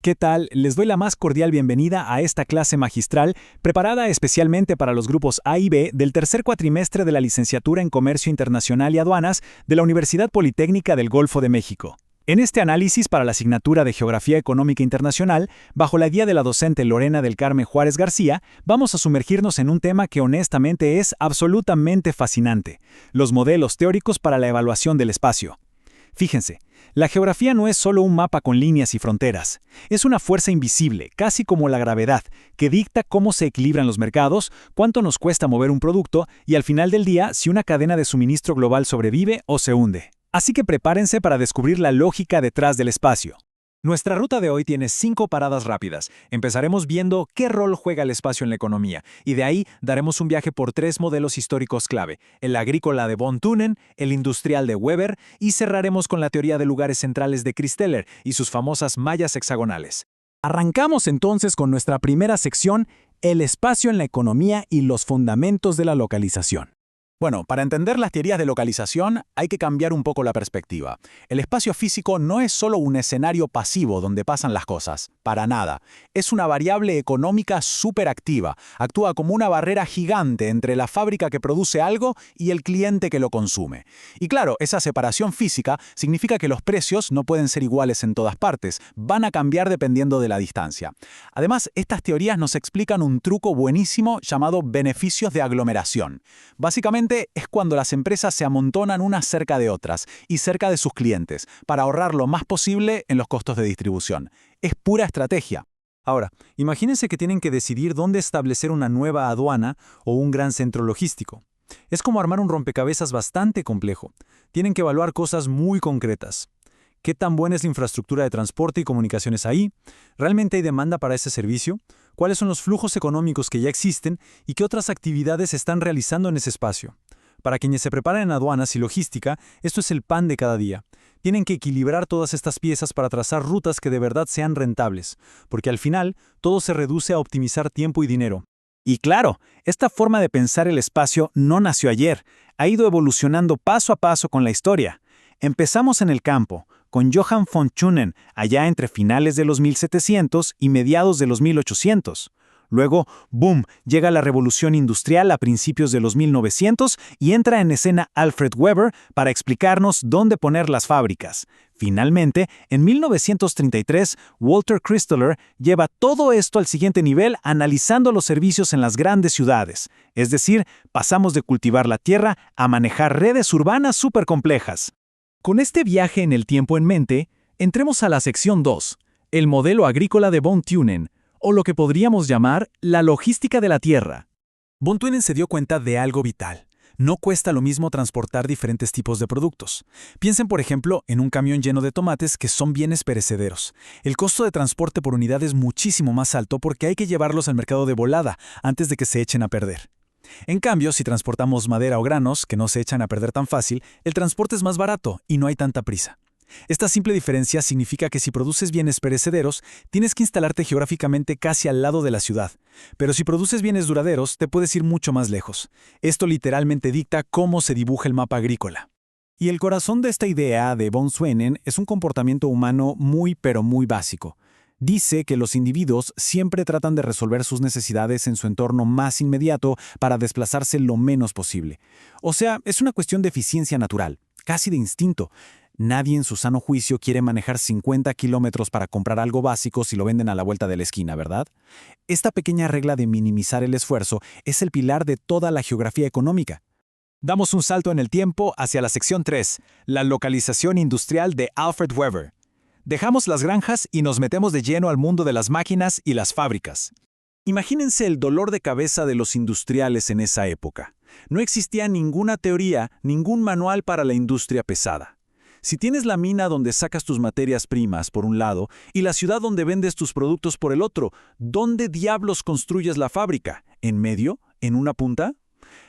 ¿Qué tal? Les doy la más cordial bienvenida a esta clase magistral preparada especialmente para los grupos A y B del tercer cuatrimestre de la Licenciatura en Comercio Internacional y Aduanas de la Universidad Politécnica del Golfo de México. En este análisis para la asignatura de Geografía Económica Internacional, bajo la guía de la docente Lorena del Carmen Juárez García, vamos a sumergirnos en un tema que honestamente es absolutamente fascinante: los modelos teóricos para la evaluación del espacio. Fíjense, la geografía no es solo un mapa con líneas y fronteras. Es una fuerza invisible, casi como la gravedad, que dicta cómo se equilibran los mercados, cuánto nos cuesta mover un producto y al final del día si una cadena de suministro global sobrevive o se hunde. Así que prepárense para descubrir la lógica detrás del espacio. Nuestra ruta de hoy tiene 5 paradas rápidas. Empezaremos viendo qué rol juega el espacio en la economía, y de ahí daremos un viaje por 3 modelos históricos clave: el agrícola de von Thunen, el industrial de Weber, y cerraremos con la teoría de lugares centrales de Christeller y sus famosas mallas hexagonales. Arrancamos entonces con nuestra primera sección: el espacio en la economía y los fundamentos de la localización. Bueno, para entender las teorías de localización hay que cambiar un poco la perspectiva. El espacio físico no es solo un escenario pasivo donde pasan las cosas, para nada. Es una variable económica superactiva. Actúa como una barrera gigante entre la fábrica que produce algo y el cliente que lo consume. Y claro, esa separación física significa que los precios no pueden ser iguales en todas partes, van a cambiar dependiendo de la distancia. Además, estas teorías nos explican un truco buenísimo llamado beneficios de aglomeración. Básicamente, es cuando las empresas se amontonan unas cerca de otras y cerca de sus clientes para ahorrar lo más posible en los costos de distribución. Es pura estrategia. Ahora, imagínense que tienen que decidir dónde establecer una nueva aduana o un gran centro logístico. Es como armar un rompecabezas bastante complejo. Tienen que evaluar cosas muy concretas. ¿Qué tan buena es la infraestructura de transporte y comunicaciones ahí? ¿Realmente hay demanda para ese servicio? ¿Cuáles son los flujos económicos que ya existen y qué otras actividades se están realizando en ese espacio? Para quienes se preparan en aduanas y logística, esto es el pan de cada día. Tienen que equilibrar todas estas piezas para trazar rutas que de verdad sean rentables, porque al final todo se reduce a optimizar tiempo y dinero. Y claro, esta forma de pensar el espacio no nació ayer, ha ido evolucionando paso a paso con la historia. Empezamos en el campo, con Johann von Thunen, allá entre finales de los 1700 y mediados de los 1800. Luego, boom, llega la revolución industrial a principios de los 1900 y entra en escena Alfred Weber para explicarnos dónde poner las fábricas. Finalmente, en 1933, Walter Christeller lleva todo esto al siguiente nivel analizando los servicios en las grandes ciudades. Es decir, pasamos de cultivar la tierra a manejar redes urbanas supercomplejas. Con este viaje en el tiempo en mente, entremos a la sección 2, el modelo agrícola de von Thunen, o lo que podríamos llamar la logística de la tierra. Von Thunen se dio cuenta de algo vital. No cuesta lo mismo transportar diferentes tipos de productos. Piensen, por ejemplo, en un camión lleno de tomates que son bienes perecederos. El costo de transporte por unidad es muchísimo más alto porque hay que llevarlos al mercado de volada antes de que se echen a perder. En cambio, si transportamos madera o granos, que no se echan a perder tan fácil, el transporte es más barato y no hay tanta prisa. Esta simple diferencia significa que si produces bienes perecederos, tienes que instalarte geográficamente casi al lado de la ciudad. Pero si produces bienes duraderos, te puedes ir mucho más lejos. Esto literalmente dicta cómo se dibuja el mapa agrícola. Y el corazón de esta idea de von Thunen es un comportamiento humano muy pero muy básico. Dice que los individuos siempre tratan de resolver sus necesidades en su entorno más inmediato para desplazarse lo menos posible. O sea, es una cuestión de eficiencia natural, casi de instinto. Nadie en su sano juicio quiere manejar 50 kilómetros para comprar algo básico si lo venden a la vuelta de la esquina, ¿verdad? Esta pequeña regla de minimizar el esfuerzo es el pilar de toda la geografía económica. Damos un salto en el tiempo hacia la sección 3, la localización industrial de Alfred Weber. Dejamos las granjas y nos metemos de lleno al mundo de las máquinas y las fábricas. Imagínense el dolor de cabeza de los industriales en esa época. No existía ninguna teoría, ningún manual para la industria pesada. Si tienes la mina donde sacas tus materias primas por un lado y la ciudad donde vendes tus productos por el otro, ¿dónde diablos construyes la fábrica? ¿En medio? ¿En una punta?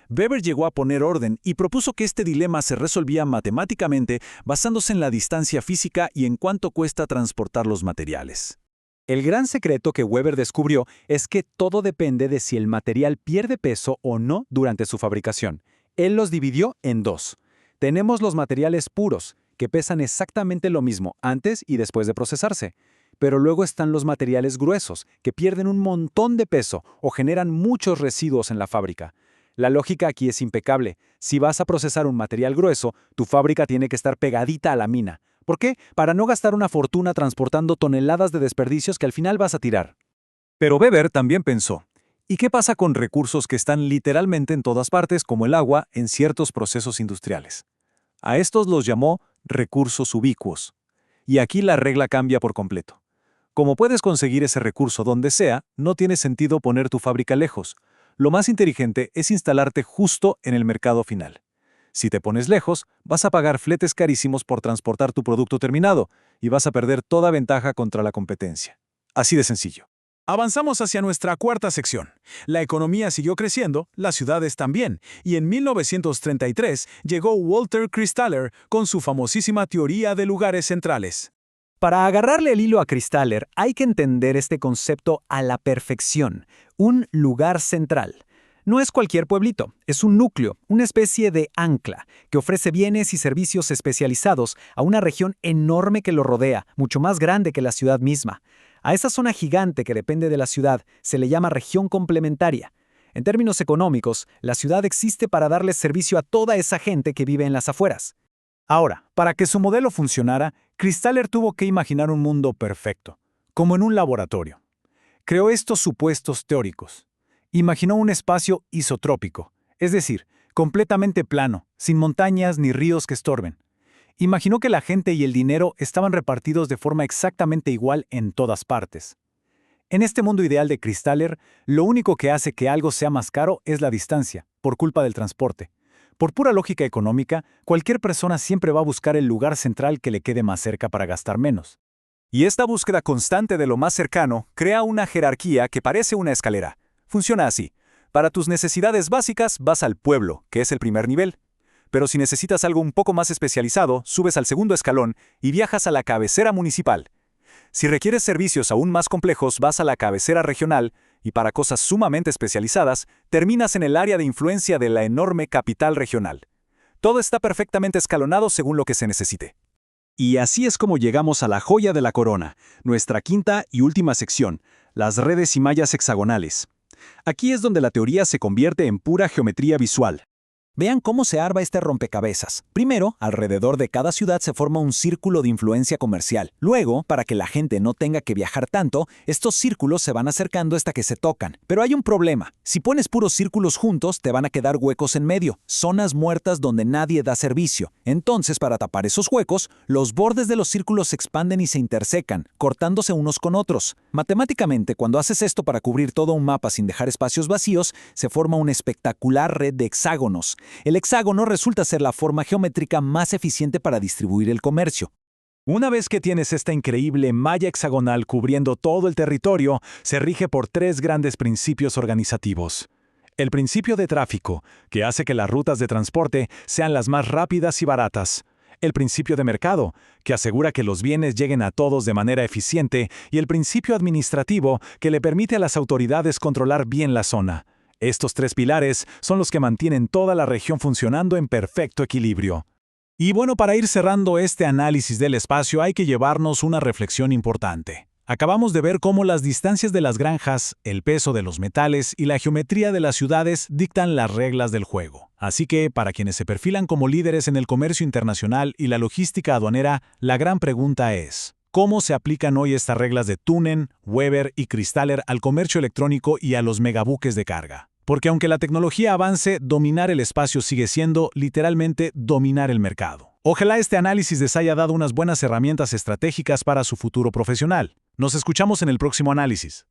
Weber llegó a poner orden y propuso que este dilema se resolvía matemáticamente basándose en la distancia física y en cuánto cuesta transportar los materiales. El gran secreto que Weber descubrió es que todo depende de si el material pierde peso o no durante su fabricación. Él los dividió en dos. Tenemos los materiales puros, que pesan exactamente lo mismo antes y después de procesarse. Pero luego están los materiales gruesos, que pierden un montón de peso o generan muchos residuos en la fábrica. La lógica aquí es impecable. Si vas a procesar un material grueso, tu fábrica tiene que estar pegadita a la mina. ¿Por qué? Para no gastar una fortuna transportando toneladas de desperdicios que al final vas a tirar. Pero Weber también pensó, ¿y qué pasa con recursos que están literalmente en todas partes, como el agua, en ciertos procesos industriales? A estos los llamó recursos ubicuos. Y aquí la regla cambia por completo. Como puedes conseguir ese recurso donde sea, no tiene sentido poner tu fábrica lejos. Lo más inteligente es instalarte justo en el mercado final. Si te pones lejos, vas a pagar fletes carísimos por transportar tu producto terminado y vas a perder toda ventaja contra la competencia. Así de sencillo. Avanzamos hacia nuestra cuarta sección. La economía siguió creciendo, las ciudades también, y en 1933 llegó Walter Chrysler con su famosísima teoría de lugares centrales. Para agarrarle el hilo a Chrysler, hay que entender este concepto a la perfección, un lugar central. No es cualquier pueblito, es un núcleo, una especie de ancla, que ofrece bienes y servicios especializados a una región enorme que lo rodea, mucho más grande que la ciudad misma. A esa zona gigante que depende de la ciudad se le llama región complementaria. En términos económicos, la ciudad existe para darle servicio a toda esa gente que vive en las afueras. Ahora, para que su modelo funcionara, Chrysler tuvo que imaginar un mundo perfecto, como en un laboratorio. Creó estos supuestos teóricos. Imaginó un espacio isotrópico, es decir, completamente plano, sin montañas ni ríos que estorben. Imaginó que la gente y el dinero estaban repartidos de forma exactamente igual en todas partes. En este mundo ideal de Chrysler, lo único que hace que algo sea más caro es la distancia, por culpa del transporte. Por pura lógica económica, cualquier persona siempre va a buscar el lugar central que le quede más cerca para gastar menos. Y esta búsqueda constante de lo más cercano crea una jerarquía que parece una escalera. Funciona así. Para tus necesidades básicas vas al pueblo, que es el primer nivel. Pero si necesitas algo un poco más especializado, subes al segundo escalón y viajas a la cabecera municipal. Si requieres servicios aún más complejos, vas a la cabecera regional y para cosas sumamente especializadas, terminas en el área de influencia de la enorme capital regional. Todo está perfectamente escalonado según lo que se necesite. Y así es como llegamos a la joya de la corona, nuestra quinta y última sección, las redes y mallas hexagonales. Aquí es donde la teoría se convierte en pura geometría visual. Vean cómo se arma este rompecabezas. Primero, alrededor de cada ciudad se forma un círculo de influencia comercial. Luego, para que la gente no tenga que viajar tanto, estos círculos se van acercando hasta que se tocan. Pero hay un problema. Si pones puros círculos juntos, te van a quedar huecos en medio, zonas muertas donde nadie da servicio. Entonces, para tapar esos huecos, los bordes de los círculos se expanden y se intersecan, cortándose unos con otros. Matemáticamente, cuando haces esto para cubrir todo un mapa sin dejar espacios vacíos, se forma una espectacular red de hexágonos. El hexágono resulta ser la forma geométrica más eficiente para distribuir el comercio. Una vez que tienes esta increíble malla hexagonal cubriendo todo el territorio, se rige por tres grandes principios organizativos. El principio de tráfico, que hace que las rutas de transporte sean las más rápidas y baratas. El principio de mercado, que asegura que los bienes lleguen a todos de manera eficiente. Y el principio administrativo, que le permite a las autoridades controlar bien la zona. Estos tres pilares son los que mantienen toda la región funcionando en perfecto equilibrio. Y bueno, para ir cerrando este análisis del espacio hay que llevarnos una reflexión importante. Acabamos de ver cómo las distancias de las granjas, el peso de los metales y la geometría de las ciudades dictan las reglas del juego. Así que, para quienes se perfilan como líderes en el comercio internacional y la logística aduanera, la gran pregunta es: ¿cómo se aplican hoy estas reglas de Thunen, Weber y Chrysler al comercio electrónico y a los megabuques de carga? Porque aunque la tecnología avance, dominar el espacio sigue siendo, literalmente, dominar el mercado. Ojalá este análisis les haya dado unas buenas herramientas estratégicas para su futuro profesional. Nos escuchamos en el próximo análisis.